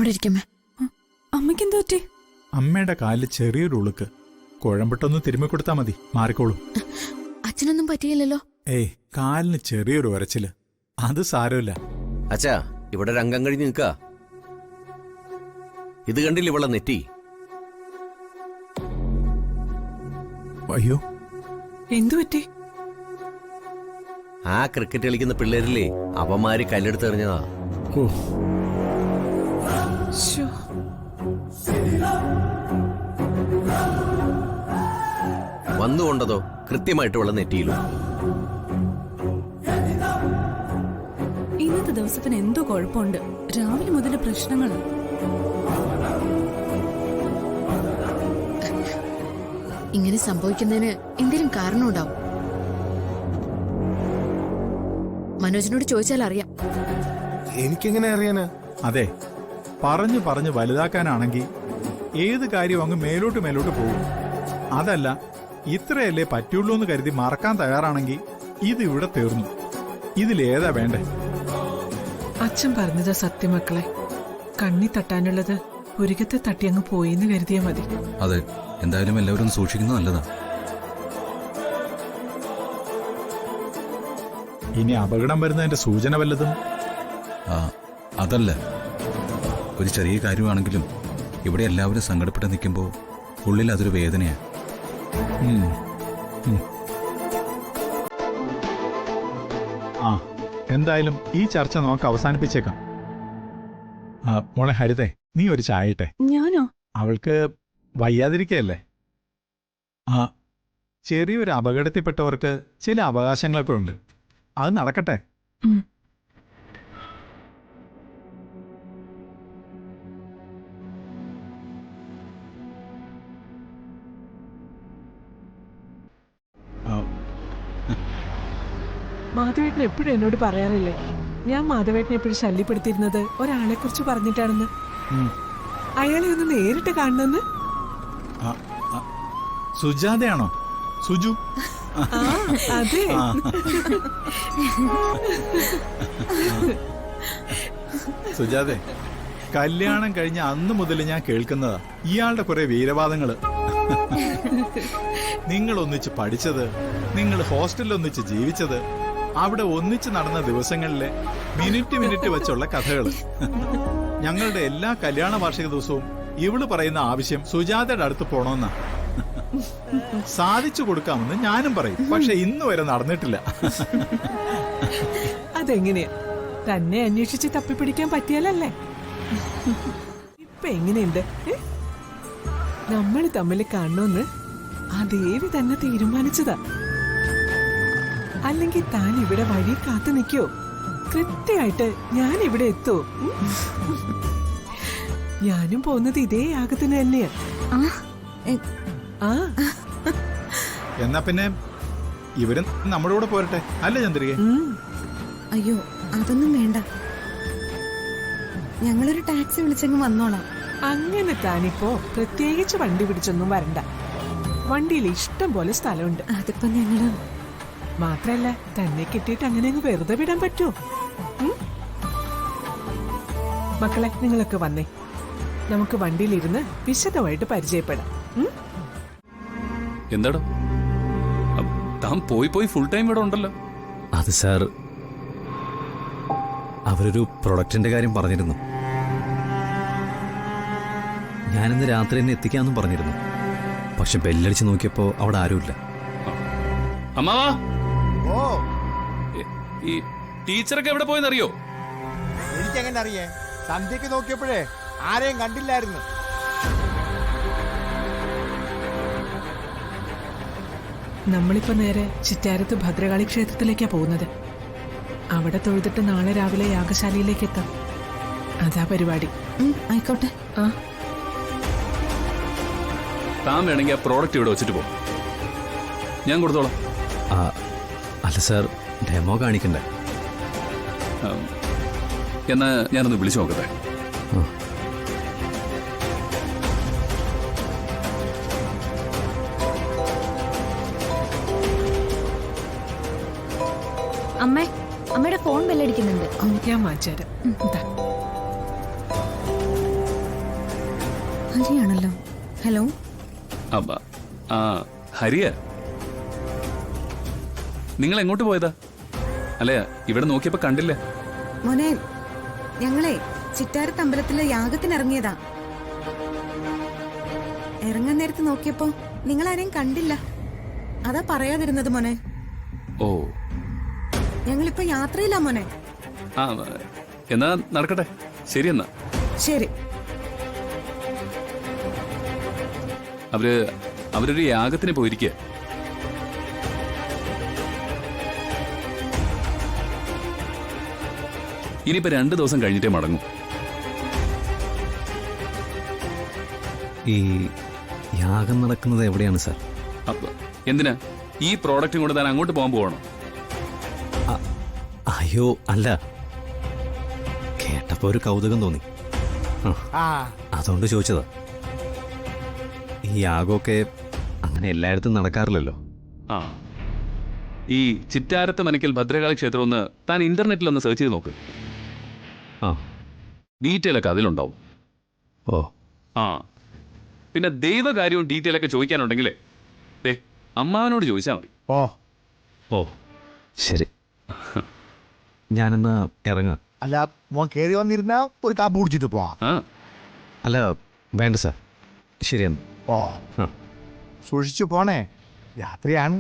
അവിടെ ഇരിക്കമ്മേ. അമ്മയ്ക്ക് എന്താ പറ്റി? അമ്മയുടെ കാലിൽ ചെറിയൊരു ഉളുക്ക്. കുഴമ്പിട്ടൊന്ന് തിരുമ്മി കൊടുത്താ മതി, മാറിക്കോളും. അച്ഛനൊന്നും പറ്റിയില്ലല്ലോ? ഏയ്, കാലിന് ചെറിയൊരു ഉരച്ചില്, അത് സാരമില്ല. അച്ഛാ, ഇവിടെ രംഗം കഴിഞ്ഞ് നിൽക്ക. ഇത് കണ്ടില്ല ഇവളെ നെറ്റി? അയ്യോ, എന്തു പറ്റി? ആ ക്രിക്കറ്റ് കളിക്കുന്ന പിള്ളേരില്ലേ, അവന്മാര് കല്ലെടുത്തെറിഞ്ഞതാ. ഓ, ശ്ശോ. വന്നുകൊണ്ടതോ കൃത്യമായിട്ട് ഇവളെ നെറ്റിയിലും. ഇന്നത്തെ ദിവസത്തിന് എന്തോ കുഴപ്പമുണ്ട്. രാവിലെ മുതൽ പ്രശ്നങ്ങള്. ഇങ്ങനെ സംഭവിക്കുന്നതിന് എന്തെങ്കിലും കാരണമുണ്ടാവും. മനോജിനോട് ചോദിച്ചാൽ അറിയാം. എനിക്കെങ്ങനെ അറിയാനാ? അതെ, പറഞ്ഞു പറഞ്ഞു വലുതാക്കാനാണെങ്കിൽ ഏത് കാര്യം അങ്ങ് മേലോട്ട് മേലോട്ട് പോകും. അതല്ല, ഇത്രയല്ലേ പറ്റുള്ളൂ എന്ന് കരുതി മറക്കാൻ തയ്യാറാണെങ്കിൽ ഇത് ഇവിടെ തീർന്നു. ഇതിലേതാ വേണ്ടേ? അച്ഛൻ പറഞ്ഞത് സത്യമക്കളെ. കണ്ണി തട്ടാനുള്ളത് ഒരിക്കത്തെ തട്ടി അങ്ങ് പോയിന്ന് കരുതിയാ മതി. അതെ, എന്തായാലും എല്ലാവരും സൂക്ഷിക്കുന്നത് നല്ലതാ. ഇനി അപകടം വരുന്നതിന്റെ സൂചന വല്ലതും? അതല്ല, ഒരു ചെറിയ കാര്യമാണെങ്കിലും ഇവിടെ എല്ലാവരും സങ്കടപ്പെട്ട് നിൽക്കുമ്പോൾ ഉള്ളിൽ അതൊരു വേദനയാണ്. ആ, എന്തായാലും ഈ ചർച്ച നമുക്ക് അവസാനിപ്പിച്ചേക്കാം. മോളെ ഹരിതേ, നീ ഒരു ചായ ഇട്ടെ. ഞാനോ? അവൾക്ക് വയ്യാതിരിക്കയല്ലേ? ചെറിയൊരു അപകടത്തിൽപ്പെട്ടവർക്ക് ചില അവകാശങ്ങളൊക്കെ ഉണ്ട്. അത് നടക്കട്ടെ. മാധവേട്ടൻ എപ്പോഴും എന്നോട് പറയാറില്ലേ, ഞാൻ മാധവേട്ടനെ എപ്പോഴും ശല്യപ്പെടുത്തിയിരുന്നത് ഒരാളെ കുറിച്ച് പറഞ്ഞിട്ടാണെന്ന്. അയാളെ ഒന്ന് നേരിട്ട് കാണണമെന്ന്. സുജാതയാണോ? സുജു? അതെ. സുജാതെ, കല്യാണം കഴിഞ്ഞ അന്ന് മുതൽ ഞാൻ കേൾക്കുന്നതാ ഇയാളുടെ കുറെ വീരവാദങ്ങള്. നിങ്ങൾ ഒന്നിച്ച് പഠിച്ചത്, നിങ്ങൾ ഹോസ്റ്റലിൽ ഒന്നിച്ച് ജീവിച്ചത്, അവിടെ ഒന്നിച്ച് നടന്ന ദിവസങ്ങളിലെ മിനിറ്റ് വെച്ചുള്ള കഥകള്. ഞങ്ങളുടെ എല്ലാ കല്യാണ വാർഷിക ദിവസവും ഇവള് പറയുന്ന ആവശ്യം സുജാതയുടെ അടുത്ത് പോണോന്നാ. സാധിച്ചു കൊടുക്കാമെന്ന് ഞാനും പറയും, പക്ഷെ ഇന്ന് വരെ നടന്നിട്ടില്ല. അതെങ്ങനെയാ? തന്നെ അന്വേഷിച്ച് തപ്പിപ്പിടിക്കാൻ പറ്റിയാലല്ലേ? ഇപ്പൊ എങ്ങനെയുണ്ട്? നമ്മൾ തമ്മിൽ കാണണമെന്ന് ആ ദേവി തന്നെ തീരുമാനിച്ചതാ. അല്ലെങ്കിൽ താൻ ഇവിടെ വഴി കാത്തു നിൽക്കോ? കൃത്യമായിട്ട് ഞാൻ ഇവിടെ എത്തോ? ഞാനും പോകുന്നത് ഇതേ യാഗത്തിന് തന്നെയാ. എന്നാ പിന്നെ ഇവരും നമ്മുടെ കൂടെ പോരട്ടെ, അല്ലേ ചന്ദ്രിക? അയ്യോ, അതൊന്നും വേണ്ട. ഞങ്ങളൊരു ടാക്സി വിളിച്ചങ്ങ് വന്നോളാം. അങ്ങനെ താനിപ്പോ പ്രത്യേകിച്ച് വണ്ടി പിടിച്ചൊന്നും വരണ്ട. വണ്ടിയിൽ ഇഷ്ടം പോലെ സ്ഥലമുണ്ട്. അതിപ്പോ ഞങ്ങള് മാത്രല്ല, തന്നെ കിട്ടിയിട്ട് അങ്ങനെ അങ്ങ് വെറുതെ വിടാൻ പറ്റുമോ? മക്കളെ, നിങ്ങളൊക്കെ വന്നേ, നമുക്ക് വണ്ടിയിലിരുന്ന് വിശദമായിട്ട് പരിചയപ്പെടാം. എന്താടോ താൻ പോയി ഫുൾ ടൈം ഇവിടെ ഉണ്ടല്ലോ? അത് സാർ, അവരൊരു പ്രൊഡക്റ്റിന്റെ കാര്യം പറഞ്ഞിരുന്നു. ഞാനിന്ന് രാത്രി തന്നെ എത്തിക്കാമെന്നും പറഞ്ഞിരുന്നു. പക്ഷെ ബെല്ലടിച്ച് നോക്കിയപ്പോ അവിടെ ആരുമില്ല. അമ്മാവാ, ഈ ടീച്ചറൊക്കെ എവിടെ പോയെന്നറിയോ? എനിക്കെങ്ങനെ അറിയേ? സന്ധ്യക്ക് നോക്കിയപ്പോഴേ ആരെയും കണ്ടില്ലായിരുന്നു. നമ്മളിപ്പോ നേരെ ചിറ്റാരത്ത് ഭദ്രകാളി ക്ഷേത്രത്തിലേക്കാ പോകുന്നത്. അവിടെ തൊഴുതിട്ട് നാളെ രാവിലെ യാഗശാലയിലേക്ക് എത്താം. അതാ പരിപാടി. ആയിക്കോട്ടെ. താൻ വേണമെങ്കിൽ ആ പ്രോഡക്റ്റ് ഇവിടെ വെച്ചിട്ട് പോകും, ഞാൻ കൊടുത്തോളാം. അല്ല സാർ, ഡെമോ കാണിക്കണ്ടേ? എന്നാ ഞാനൊന്ന് വിളിച്ചു നോക്കട്ടെ. അമ്മയുടെ ഫോൺ ബെല്ലടിക്കുന്നുണ്ട്. ഞാൻ മാറ്റാം. ഹരിയാണല്ലോ. ഹലോ. അబ్బ, ആ ഹരിയ, നിങ്ങൾ എങ്ങോട്ട് പോയതാ? അല്ല, ഇവിടെ നോക്കിയപ്പോ കണ്ടില്ല. മോനെ, ഞങ്ങളെ ചിറ്റാരത്ത് അമ്പലത്തിലെ യാഗത്തിന് ഇറങ്ങിയതാ. ഇറങ്ങാൻ നേരത്ത് നോക്കിയപ്പോ നിങ്ങളാരെയും കണ്ടില്ല. അതാ പറയാതിരുന്നത് മോനെ. ഓ, ഞങ്ങളിപ്പോ യാത്രയില്ല മോനെ. ആ എന്നാ നടക്കട്ടെ. ശരി എന്നാ. ശരി. അവരൊരു യാഗത്തിന് പോയിരിക്കുക. ഇനിയിപ്പോ 2 ദിവസം കഴിഞ്ഞിട്ടേ മടങ്ങും. ഈ യാഗം നടക്കുന്നത് എവിടെയാണ് സാർ? അപ്പൊ എന്തിനാ ഈ പ്രോഡക്റ്റും കൊണ്ട് താൻ അങ്ങോട്ട് പോകാൻ പോകണം? അയ്യോ അല്ല, കേട്ടപ്പോ ഒരു കൗതുകം തോന്നി, ആ അതുകൊണ്ട് ചോദിച്ചതാ. ഈ യാഗമൊക്കെ അങ്ങനെ എല്ലായിടത്തും നടക്കാറില്ലല്ലോ. ആ, ഈ ചിറ്റാരത്ത് മനക്കൽ ഭദ്രകാളി ക്ഷേത്രം ഒന്ന് താൻ ഇന്റർനെറ്റിലൊന്ന് സെർച്ച് ചെയ്ത് നോക്ക്. ആ, ഡീറ്റെയിൽ ഒക്കെ അതിലുണ്ടാവും. ഓ, ആ, പിന്നെ ദൈവകാര്യവും ഡീറ്റെയിൽ ഒക്കെ ചോദിക്കാനുണ്ടെങ്കിലേ അമ്മാവനോട് ചോദിച്ചാൽ മതി. ഓ ഓ ശരി, ഞാനെന്നാ ഇറങ്ങാം. അല്ല, മോൻ കയറി വന്നിരുന്നാ ഒരു കാപ്പ് കുടിച്ചിട്ട് പോവാ. ആ, അല്ല വേണ്ട സാർ, ശരിയെന്ന്. ഓ ആ, സൂക്ഷിച്ചു പോണേ, രാത്രിയാണ്.